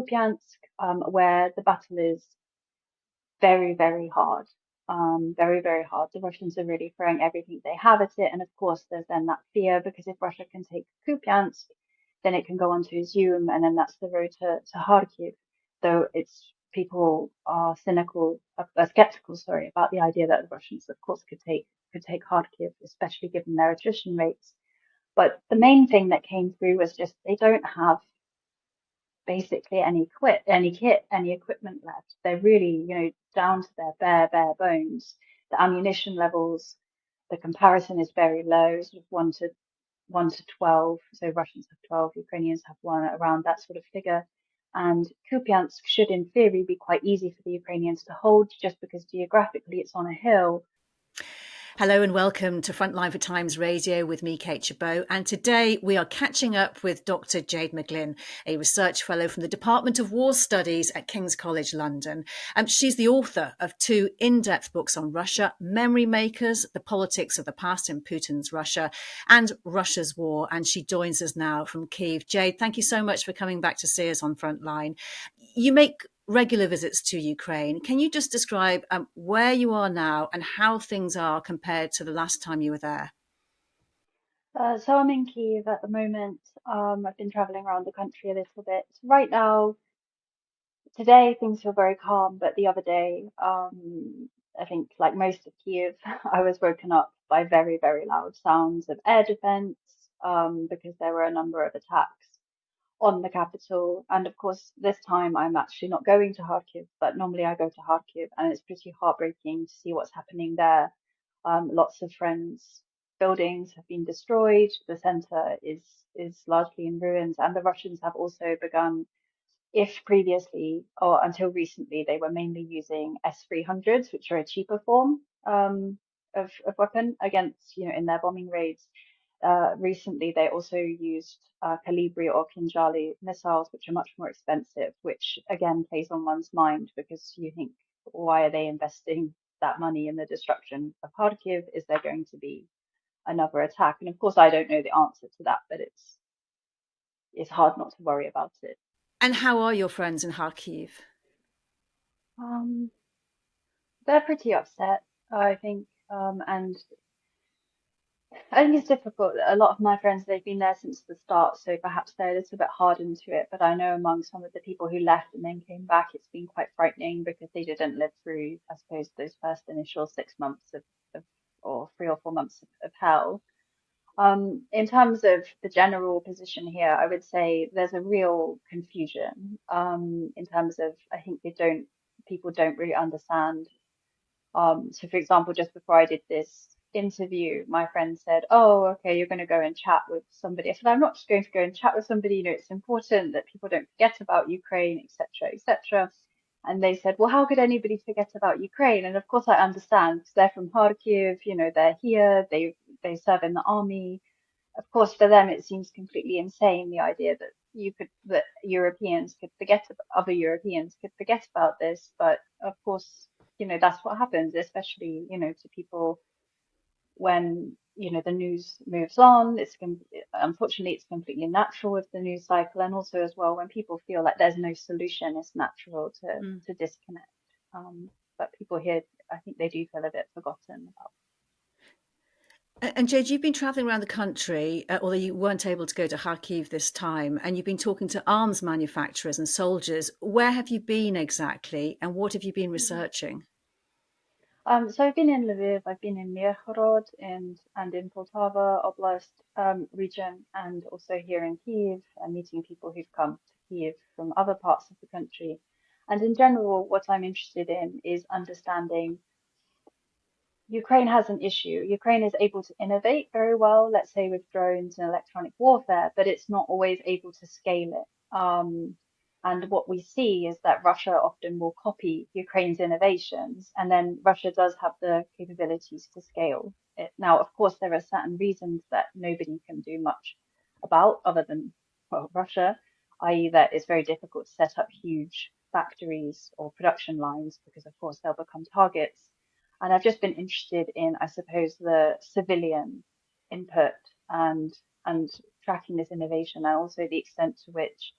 Kupiansk, where the battle is very, very hard. Very, very hard. The Russians are really throwing everything they have at it. And of course, there's then that fear because if Russia can take Kupiansk, then it can go on to Izum, and then that's the road to Kharkiv. Though it's people are skeptical, sorry, about the idea that the Russians, of course, could take Kharkiv, especially given their attrition rates. But the main thing that came through was just they don't have basically any kit, any equipment left. They're really, down to their bare bones. The ammunition levels, the comparison is very low, sort of one to 12. So Russians have 12, Ukrainians have one, around that sort of figure. And Kupiansk should, in theory, be quite easy for the Ukrainians to hold, just because geographically it's on a hill. Hello and welcome to Frontline for Times Radio with me, Kate Chabot. And today we are catching up with Dr. Jade McGlynn, a research fellow from the Department of War Studies at King's College London. She's the author of 2 in-depth books on Russia, Memory Makers, The Politics of the Past in Putin's Russia, and Russia's War. And she joins us now from Kyiv. Jade, thank you so much for coming back to see us on Frontline. You make regular visits to Ukraine. Can you just describe where you are now and how things are compared to the last time you were there? So I'm in Kyiv at the moment. I've been traveling around the country a little bit. Right now, today things feel very calm, but the other day, I think like most of Kyiv, I was woken up by very, very loud sounds of air defense, because there were a number of attacks on the capital. And of course, this time I'm actually not going to Kharkiv, but normally I go to Kharkiv, and it's pretty heartbreaking to see what's happening there. Lots of friends' buildings have been destroyed. The center is largely in ruins, and the Russians have also begun. If previously or until recently they were mainly using S-300s, which are a cheaper form of weapon against, in their bombing raids. Recently, they also used Calibri or Kinjali missiles, which are much more expensive, which again plays on one's mind because you think, why are they investing that money in the destruction of Kharkiv? Is there going to be another attack? And of course, I don't know the answer to that, but it's hard not to worry about it. And how are your friends in Kharkiv? They're pretty upset, I think, and I think it's difficult. A lot of my friends, they've been there since the start, so perhaps they're a little bit hardened to it. But I know among some of the people who left and then came back, it's been quite frightening because they didn't live through, I suppose, those first initial 6 months of or 3 or 4 months of hell. In terms of the general position here, I would say there's a real confusion, in terms of, I think people don't really understand. So for example, just before I did this interview, my friend said, "Oh, okay, you're going to go and chat with somebody." I said, "I'm not just going to go and chat with somebody. It's important that people don't forget about Ukraine, etc., etc." And they said, "Well, how could anybody forget about Ukraine?" And of course, I understand because they're from Kharkiv. They're here. They serve in the army. Of course, for them, it seems completely insane, the idea that Europeans could forget, other Europeans could forget about this. But of course, that's what happens, especially, to people when, the news moves on. Unfortunately, it's completely natural with the news cycle. And also as well, when people feel like there's no solution, it's natural to disconnect. But people here, I think they do feel a bit forgotten about. And Jade, you've been travelling around the country, although you weren't able to go to Kharkiv this time, and you've been talking to arms manufacturers and soldiers. Where have you been exactly, and what have you been researching? So I've been in Lviv, I've been in Belgorod and in Poltava Oblast region, and also here in Kyiv, and meeting people who've come to Kyiv from other parts of the country. And in general, what I'm interested in is understanding Ukraine has an issue. Ukraine is able to innovate very well, let's say with drones and electronic warfare, but it's not always able to scale it. And what we see is that Russia often will copy Ukraine's innovations, and then Russia does have the capabilities to scale it. Now, of course, there are certain reasons that nobody can do much about other than, well, Russia, i.e. that it's very difficult to set up huge factories or production lines because, of course, they'll become targets. And I've just been interested in, I suppose, the civilian input and tracking this innovation, and also the extent to which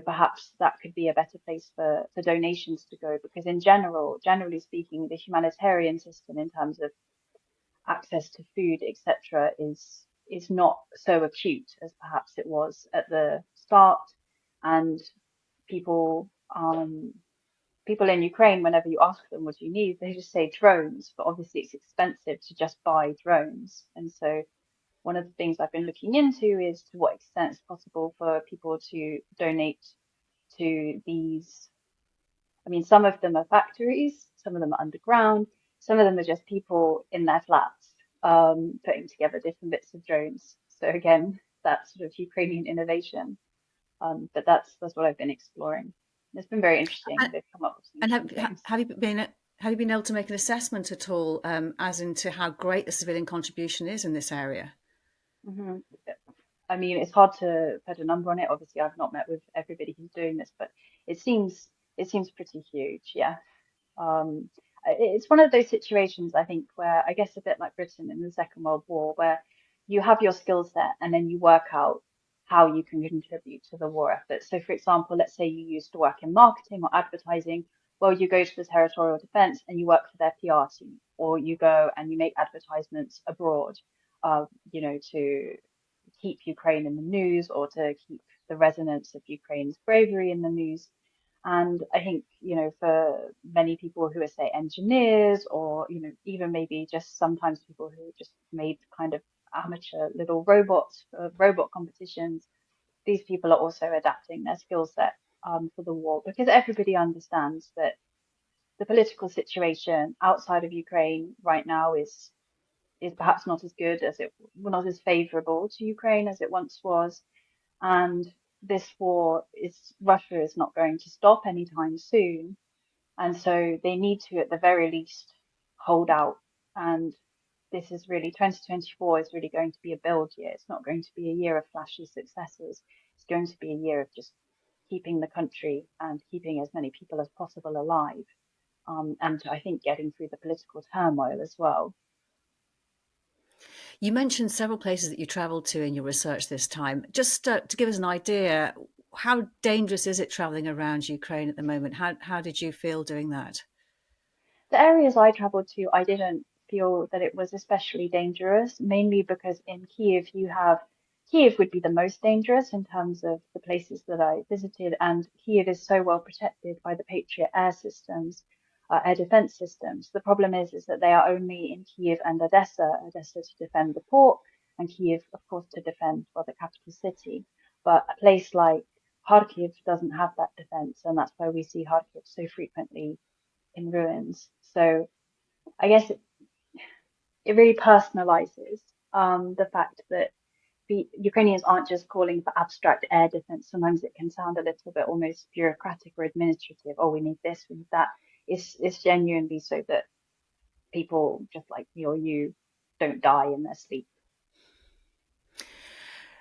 perhaps that could be a better place for donations to go, because in generally speaking, the humanitarian system in terms of access to food, etc., is not so acute as perhaps it was at the start. And people people in Ukraine, whenever you ask them what do you need, they just say drones, but obviously it's expensive to just buy drones. And so one of the things I've been looking into is to what extent it's possible for people to donate to these. I mean, some of them are factories, some of them are underground, some of them are just people in their flats putting together different bits of drones. So again, that's sort of Ukrainian innovation. But that's what I've been exploring. It's been very interesting. And, They've come up with some and interesting things. have you been able to make an assessment at all, as into how great the civilian contribution is in this area? Hmm. I mean, it's hard to put a number on it. Obviously, I've not met with everybody who's doing this, but it seems it seems pretty huge. Yeah. Um, it's one of those situations, I think, where I guess a bit like Britain in the Second World War, where you have your skill set and then you work out how you can contribute to the war effort. So, for example, let's say you used to work in marketing or advertising. Well, you go to the territorial defense and you work for their PR team, or you go and you make advertisements abroad, to keep Ukraine in the news or to keep the resonance of Ukraine's bravery in the news. And I think, for many people who are, say, engineers or, even maybe just sometimes people who just made kind of amateur little robots for robot competitions, these people are also adapting their skill set for the war, because everybody understands that the political situation outside of Ukraine right now is perhaps not as good as it, well, not as favorable to Ukraine as it once was. And this war Russia is not going to stop anytime soon. And so they need to, at the very least, hold out. And this is really, 2024 is really going to be a build year. It's not going to be a year of flashy successes. It's going to be a year of just keeping the country and keeping as many people as possible alive. And I think getting through the political turmoil as well. You mentioned several places that you travelled to in your research this time. Just to give us an idea, how dangerous is it travelling around Ukraine at the moment? How did you feel doing that? The areas I traveled to, I didn't feel that it was especially dangerous, mainly because in Kyiv would be the most dangerous in terms of the places that I visited, and Kyiv is so well protected by the Patriot air systems, air defense systems. The problem is that they are only in Kyiv and Odessa to defend the port, and Kyiv, of course, to defend, well, the capital city. But a place like Kharkiv doesn't have that defense, and that's why we see Kharkiv so frequently in ruins. So I guess it really personalizes the fact that the Ukrainians aren't just calling for abstract air defense. Sometimes it can sound a little bit almost bureaucratic or administrative. Oh, we need this, we need that. It's genuinely so that people just like me or you don't die in their sleep.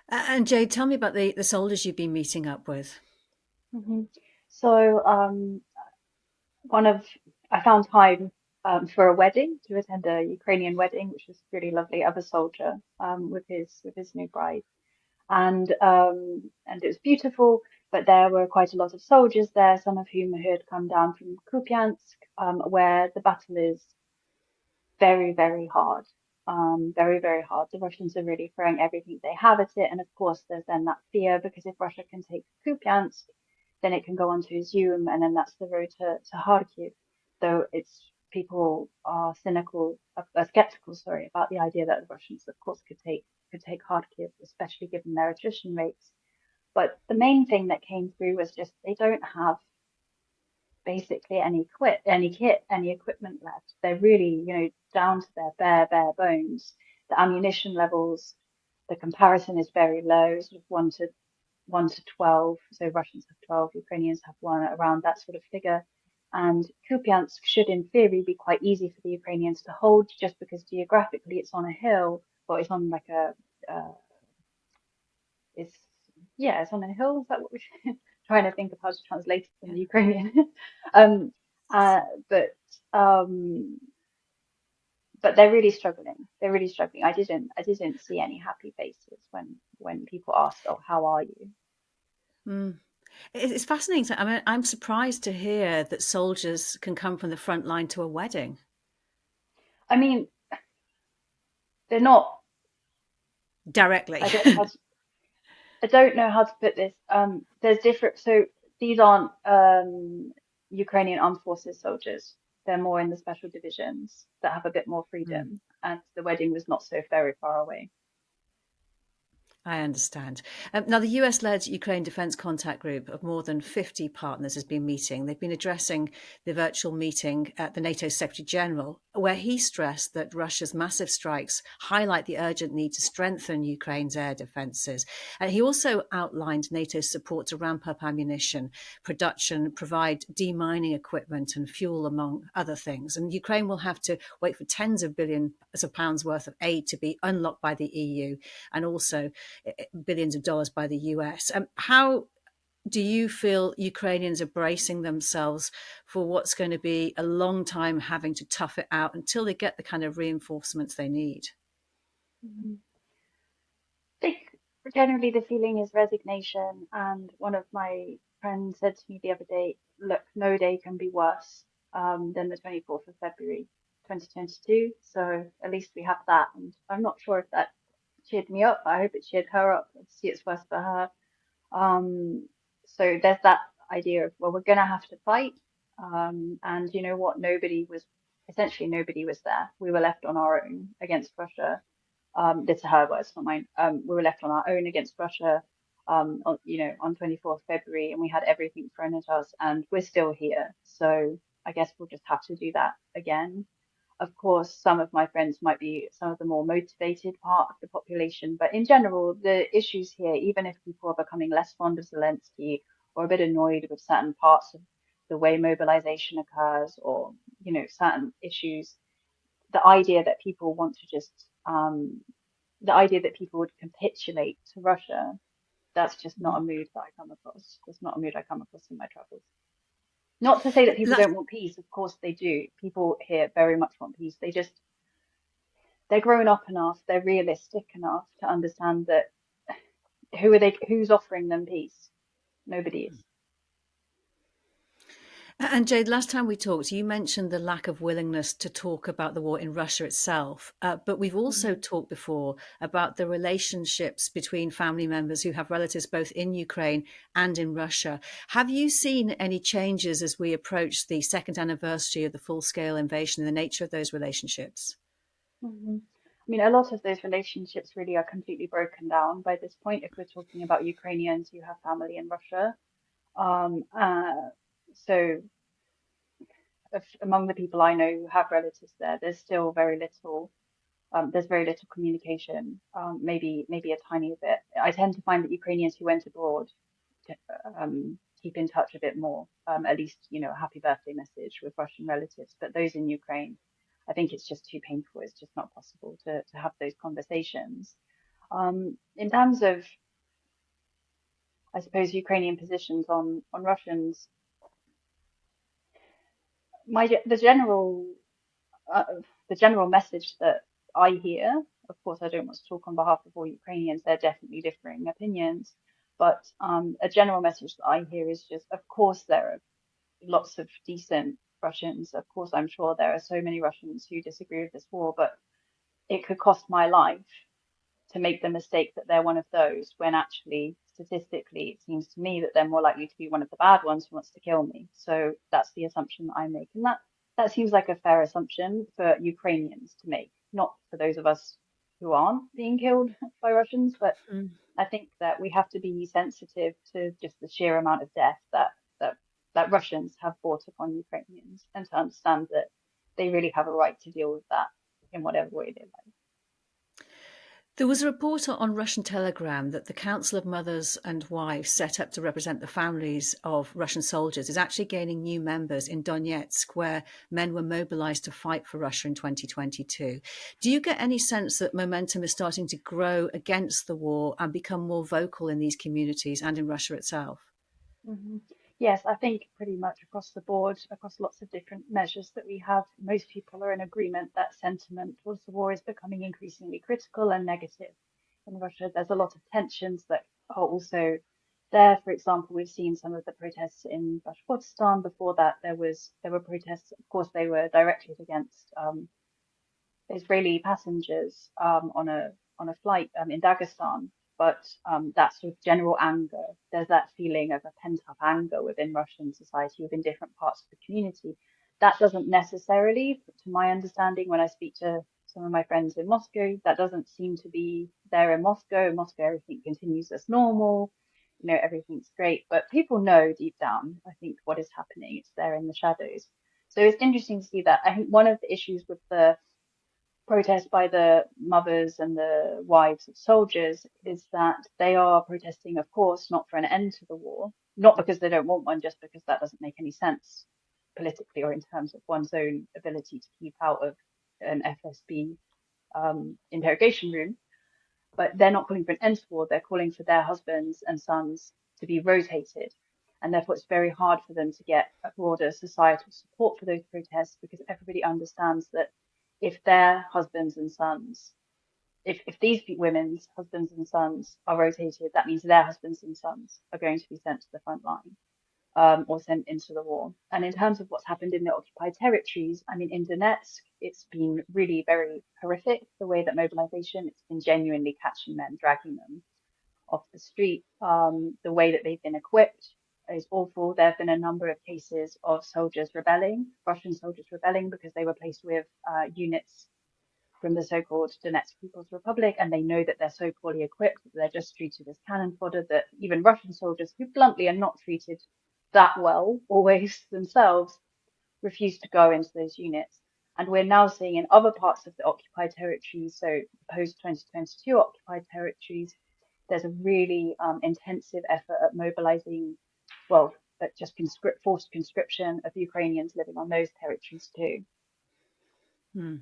And Jade, tell me about the soldiers you've been meeting up with. Hmm. So one of I found time for a wedding to attend a Ukrainian wedding, which was really lovely, of a soldier with his new bride. And it was beautiful. But there were quite a lot of soldiers there, some of whom had come down from Kupiansk, where the battle is very, very hard. Very, very hard. The Russians are really throwing everything they have at it. And of course, there's then that fear, because if Russia can take Kupiansk, then it can go on to Izum, and then that's the road to Kharkiv. Though it's people are skeptical, sorry, about the idea that the Russians, of course, could take Kharkiv, especially given their attrition rates. But the main thing that came through was just they don't have basically any kit, any equipment left. They're really, down to their bare bones. The ammunition levels, the comparison is very low, sort of one to 12. So Russians have 12, Ukrainians have one, around that sort of figure. And Kupiansk should, in theory, be quite easy for the Ukrainians to hold, just because geographically it's on a hill, or it's on like it's it's on a hill. Is that what we're trying to think of how to translate it from Yeah. the Ukrainian? um, uh, but um, but they're really struggling. They're really struggling. I didn't see any happy faces when people asked, "Oh, how are you?" Mm. It's fascinating. I mean, I'm surprised to hear that soldiers can come from the front line to a wedding. I mean, they're not. Directly. I don't know how to. I don't know how to put this. There's different. So these aren't Ukrainian armed forces soldiers. They're more in the special divisions that have a bit more Mm. freedom, and the wedding was not so very far away. I understand. Now, the US-led Ukraine Defence Contact Group of more than 50 partners has been meeting. They've been addressing the virtual meeting at the NATO Secretary General, where he stressed that Russia's massive strikes highlight the urgent need to strengthen Ukraine's air defences. And he also outlined NATO's support to ramp up ammunition production, provide demining equipment and fuel, among other things. And Ukraine will have to wait for tens of billions of pounds worth of aid to be unlocked by the EU, and also billions of dollars by the US. How do you feel Ukrainians are bracing themselves for what's going to be a long time having to tough it out until they get the kind of reinforcements they need? Mhm. I think generally the feeling is resignation, and one of my friends said to me the other day, "Look, no day can be worse than the 24th of February, 2022. So at least we have that." And I'm not sure if that cheered me up. I hope it cheered her up. Obviously, it's worse for her. Um, so there's that idea of, well, we're going to have to fight. And you know what? Essentially, nobody was there. We were left on our own against Russia. These are her words, not mine. We were left on our own against Russia, on 24th February, and we had everything thrown at us, and we're still here. So I guess we'll just have to do that again. Of course, some of my friends might be some of the more motivated part of the population, but in general, the issues here, even if people are becoming less fond of Zelensky or a bit annoyed with certain parts of the way mobilization occurs, or certain issues, the idea that people want to just the idea that people would capitulate to Russia, that's just not a mood that I come across. That's not a mood I come across in my travels. Not to say that people That's don't want peace. Of course they do. People here very much want peace. They're grown up enough, they're realistic enough to understand that who's offering them peace? Nobody is. And Jade, last time we talked, you mentioned the lack of willingness to talk about the war in Russia itself. But we've also Hmm. talked before about the relationships between family members who have relatives both in Ukraine and in Russia. Have you seen any changes as we approach the second anniversary of the full-scale invasion and the nature of those relationships? Hmm. I mean, a lot of those relationships really are completely broken down by this point. If we're talking about Ukrainians who have family in Russia, um, uh, so among the people I know who have relatives there, there's still very little. There's very little communication. Maybe a tiny bit. I tend to find that Ukrainians who went abroad keep in touch a bit more. At least a happy birthday message with Russian relatives. But those in Ukraine, I think it's just too painful. It's just not possible to have those conversations. In terms of, I suppose, Ukrainian positions on Russians, my the general uh, the general message that I hear, of course, I don't want to talk on behalf of all Ukrainians, they're definitely differing opinions, but a general message that I hear is just, of course, there are lots of decent Russians. Of course, I'm sure there are so many Russians who disagree with this war, but it could cost my life to make the mistake that they're one of those, when actually, statistically, it seems to me that they're more likely to be one of the bad ones who wants to kill me. So that's the assumption that I make. And that seems like a fair assumption for Ukrainians to make, not for those of us who aren't being killed by Russians. But Mm. I think that we have to be sensitive to just the sheer amount of death that that Russians have brought upon Ukrainians, and to understand that they really have a right to deal with that in whatever way they like. There was a report on Russian Telegram that the Council of Mothers and Wives set up to represent the families of Russian soldiers is actually gaining new members in Donetsk, where men were mobilized to fight for Russia in 2022. Do you get any sense that momentum is starting to grow against the war and become more vocal in these communities and in Russia itself? Hmm. Yes, I think pretty much across the board, across lots of different measures that we have, most people are in agreement that sentiment towards the war is becoming increasingly critical and negative in Russia. There's a lot of tensions that are also there, for example, we've seen some of the protests in Bashkortostan. Before that, there were protests. Of course, they were directed against Israeli passengers on a flight in Dagestan. But that sort of general anger, there's that feeling of a pent-up anger within Russian society, within different parts of the community. That doesn't necessarily, to my understanding, when I speak to some of my friends in Moscow, that doesn't seem to be there in Moscow. In Moscow, everything continues as normal. You know, everything's great. But people know deep down, I think, what is happening. It's there in the shadows. So it's interesting to see that. I think one of the issues with the protest by the mothers and the wives of soldiers is that they are protesting, of course, not for an end to the war, not because they don't want one, just because that doesn't make any sense politically or in terms of one's own ability to keep out of an FSB interrogation room. But they're not calling for an end to war, they're calling for their husbands and sons to be rotated. And therefore, it's very hard for them to get a broader societal support for those protests because everybody understands that if their husbands and sons, if these women's husbands and sons are rotated, that means their husbands and sons are going to be sent to the front line or sent into the war. And in terms of what's happened in the occupied territories, I mean, in Donetsk, it's been really very horrific, the way that mobilization, it's been genuinely catching men, dragging them off the street. The way that they've been equipped is awful. There have been a number of cases of soldiers rebelling, Russian soldiers rebelling, because they were placed with units from the so-called Donetsk People's Republic, and they know that they're so poorly equipped that they're just treated as cannon fodder, that even Russian soldiers, who bluntly are not treated that well always themselves, refuse to go into those units. And we're now seeing in other parts of the occupied territories, so post 2022 occupied territories, there's a really intensive effort at mobilizing, well, at just forced conscription of Ukrainians living on those territories too. Hmm.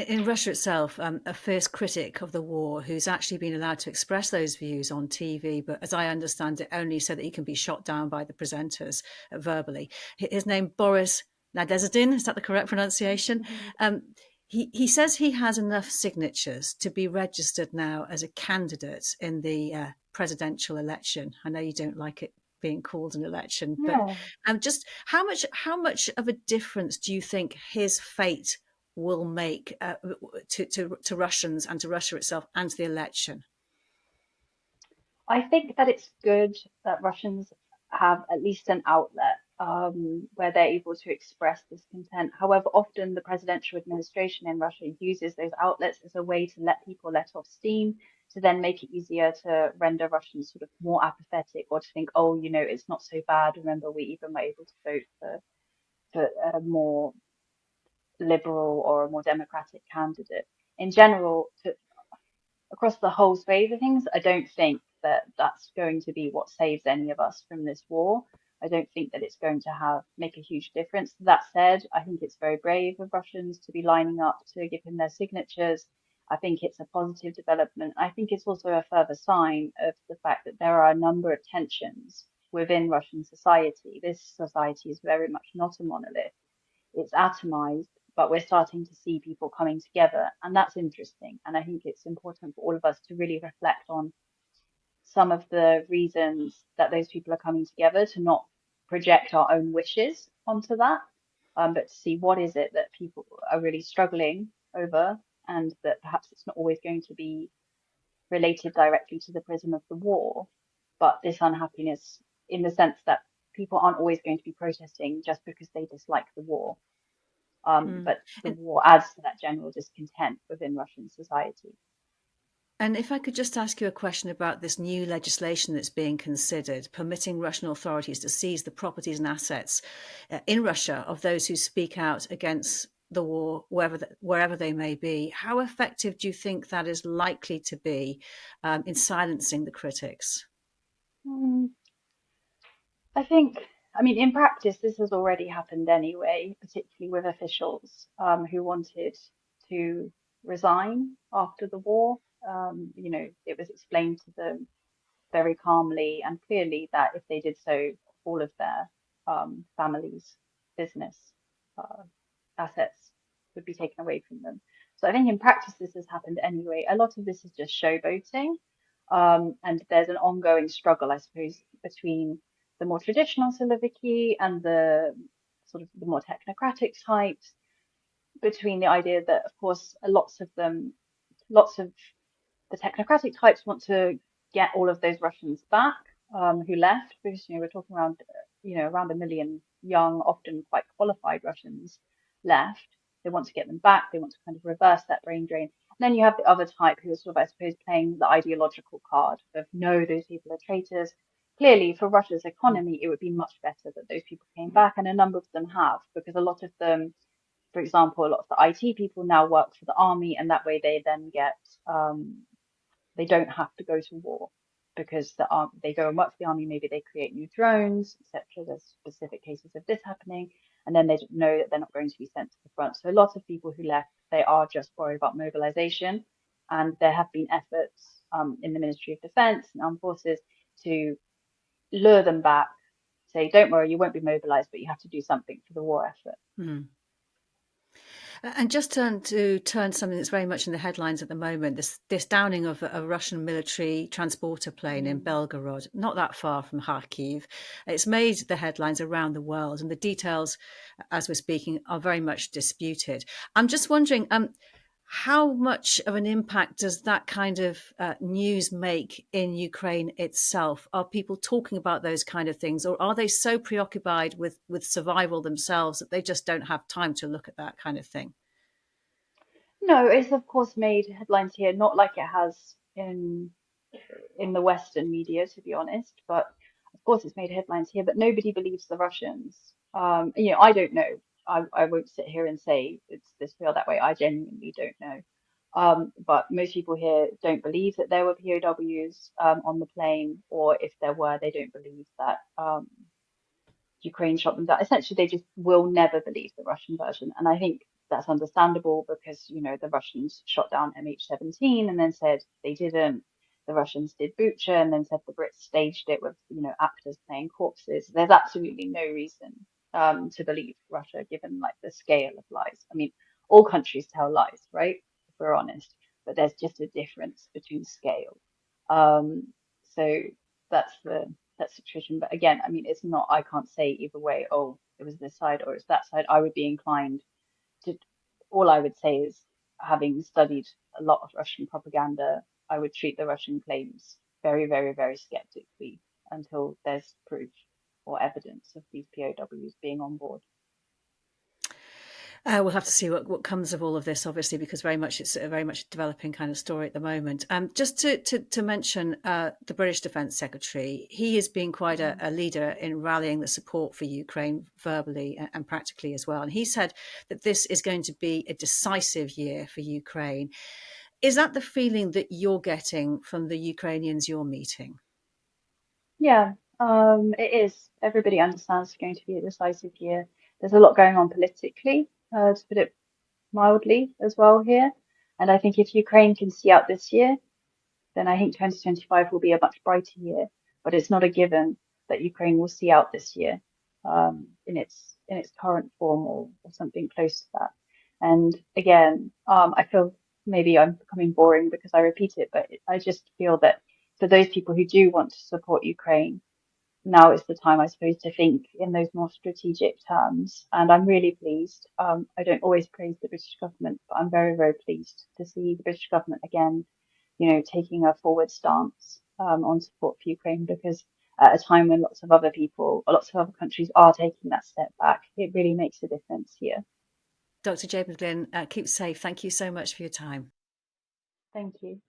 In Russia itself, a fierce critic of the war who's actually been allowed to express those views on TV, but as I understand it, only so that he can be shot down by the presenters verbally. His name, Boris Nadezhdin, is that the correct pronunciation? He says he has enough signatures to be registered now as a candidate in the presidential election. I know you don't like it being called an election, but just how much of a difference do you think his fate will make to Russians and to Russia itself and to the election? I think that it's good that Russians have at least an outlet where they're able to express discontent. However, often the presidential administration in Russia uses those outlets as a way to let people let off steam, to then make it easier to render Russians sort of more apathetic or to think, oh, you know, it's not so bad. Remember, we even were able to vote for a more liberal or a more democratic candidate. In general, across the whole swathe of things, I don't think that that's going to be what saves any of us from this war. I don't think that it's going to make a huge difference. That said, I think it's very brave of Russians to be lining up to give him their signatures. I think it's a positive development. I think it's also a further sign of the fact that there are a number of tensions within Russian society. This society is very much not a monolith. It's atomized, but we're starting to see people coming together, and that's interesting. And I think it's important for all of us to really reflect on some of the reasons that those people are coming together, to not project our own wishes onto that, but to see what is it that people are really struggling over, and that perhaps it's not always going to be related directly to the prism of the war, but this unhappiness in the sense that people aren't always going to be protesting just because they dislike the war. But the war adds to that general discontent within Russian society. And if I could just ask you a question about this new legislation that's being considered, permitting Russian authorities to seize the properties and assets in Russia of those who speak out against the war, wherever they may be. How effective do you think that is likely to be in silencing the critics? I mean, in practice, this has already happened anyway, particularly with officials who wanted to resign after the war. You know, it was explained to them very calmly and clearly that if they did so, all of their families' business assets would be taken away from them. So I think in practice, this has happened anyway. A lot of this is just showboating. And there's an ongoing struggle, I suppose, between the more traditional Siloviki and the sort of the more technocratic types, between the idea that, of course, lots of the technocratic types want to get all of those Russians back who left, because we're talking around around 1 million young, often quite qualified Russians left. They want to get them back. They want to kind of reverse that brain drain. And then you have the other type who are sort of, I suppose, playing the ideological card of no, those people are traitors. Clearly, for Russia's economy, it would be much better that those people came back, and a number of them have, because a lot of them, for example, a lot of the IT people now work for the army, and that way they then get they don't have to go to war because they go and work for the army. Maybe they create new drones, etc. There's specific cases of this happening, and then they know that they're not going to be sent to the front. So a lot of people who left, they are just worried about mobilization, and there have been efforts in the Ministry of Defense and Armed Forces to lure them back, say, don't worry, you won't be mobilized, but you have to do something for the war effort. Mm. And just turn something that's very much in the headlines at the moment, this downing of a Russian military transporter plane in Belgorod, not that far from Kharkiv. It's made the headlines around the world, and the details, as we're speaking, are very much disputed. I'm just wondering, how much of an impact does that kind of news make in Ukraine itself? Are people talking about those kind of things, or are they so preoccupied with survival themselves that they just don't have time to look at that kind of thing? No, it's of course made headlines here, not like it has in the Western media, to be honest. But of course, it's made headlines here. But nobody believes the Russians. I don't know. I won't sit here and say it's this way or that way. I genuinely don't know. But most people here don't believe that there were POWs on the plane, or if there were, they don't believe that Ukraine shot them down. Essentially, they just will never believe the Russian version. And I think that's understandable because, the Russians shot down MH17 and then said they didn't. The Russians did Bucha and then said the Brits staged it with, actors playing corpses. There's absolutely no reason to believe Russia, given like the scale of lies. I mean, all countries tell lies, right? If we're honest, but there's just a difference between scale. So that's that situation. But again, I mean, it's not, I can't say either way, oh, it was this side or it's that side. I would be inclined to, all I would say is, having studied a lot of Russian propaganda, I would treat the Russian claims very, very, very skeptically until there's proof or evidence of these POWs being on board. We'll have to see what comes of all of this, obviously, because it's a very much developing kind of story at the moment. Just to mention the British Defence Secretary, he has been quite a leader in rallying the support for Ukraine verbally and practically as well. And he said that this is going to be a decisive year for Ukraine. Is that the feeling that you're getting from the Ukrainians you're meeting? Yeah, it is. Everybody understands it's going to be a decisive year. There's a lot going on politically, to put it mildly, as well here. And I think if Ukraine can see out this year, then I think 2025 will be a much brighter year. But it's not a given that Ukraine will see out this year in its current form or something close to that. And again, I feel maybe I'm becoming boring because I repeat it, but I just feel that for those people who do want to support Ukraine, now is the time, I suppose, to think in those more strategic terms. And I'm really pleased. I don't always praise the British government, but I'm very, very pleased to see the British government again, taking a forward stance on support for Ukraine, because at a time when lots of other countries are taking that step back, it really makes a difference here. Dr. Jade McGlynn, keep safe. Thank you so much for your time. Thank you.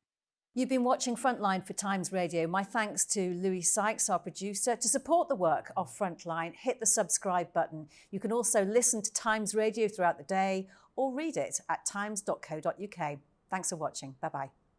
You've been watching Frontline for Times Radio. My thanks to Louis Sykes, our producer. To support the work of Frontline, hit the subscribe button. You can also listen to Times Radio throughout the day or read it at times.co.uk. Thanks for watching. Bye-bye.